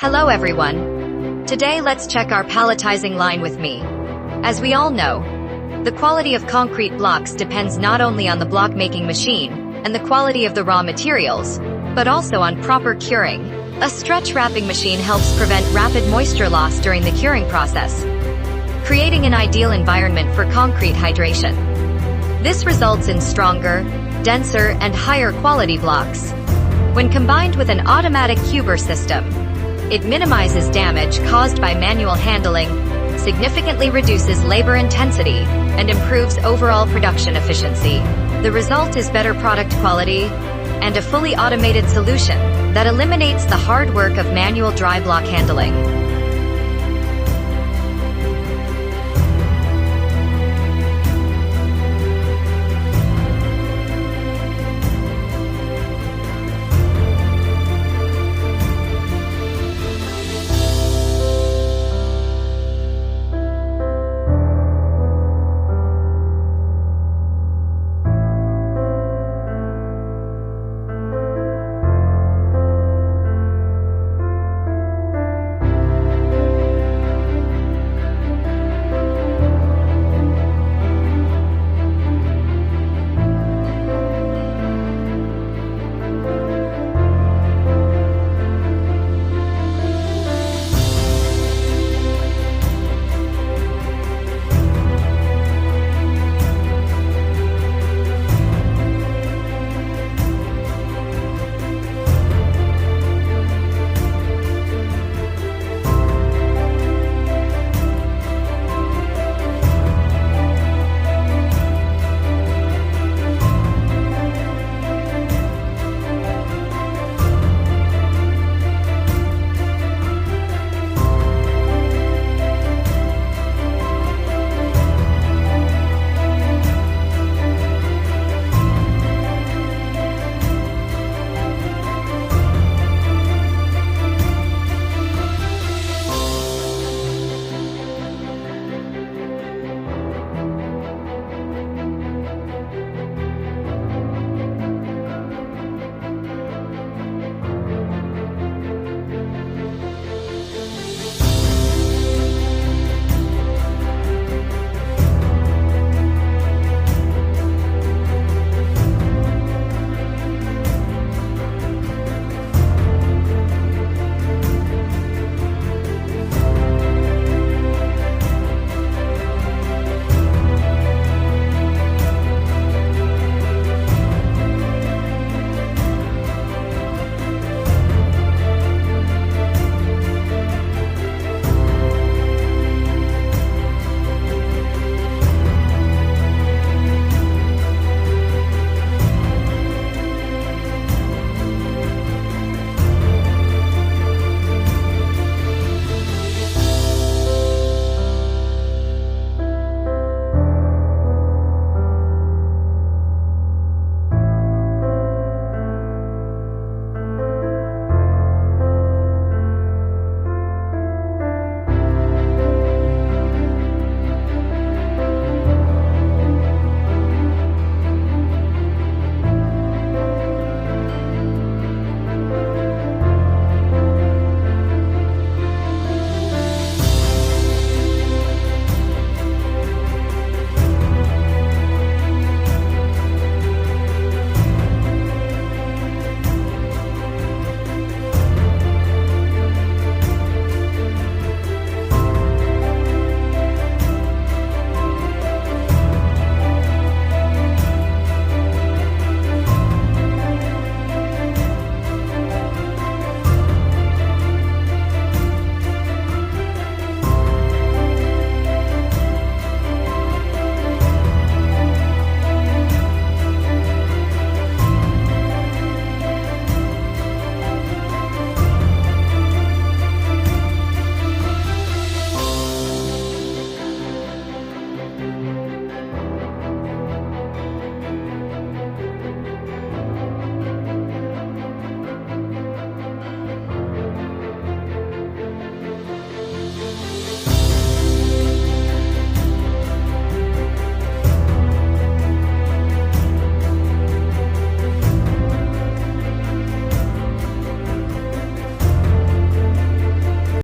Hello everyone. Today let's check our palletizing line with me. As we all know, the quality of concrete blocks depends not only on the block making machine and the quality of the raw materials, but also on proper curing. A stretch wrapping machine helps prevent rapid moisture loss during the curing process, creating an ideal environment for concrete hydration. This results in stronger, denser, and higher quality blocks. When combined with an automatic Cuber system, it minimizes damage caused by manual handling, significantly reduces labor intensity, and improves overall production efficiency. The result is better product quality and a fully automated solution that eliminates the hard work of manual dry block handling.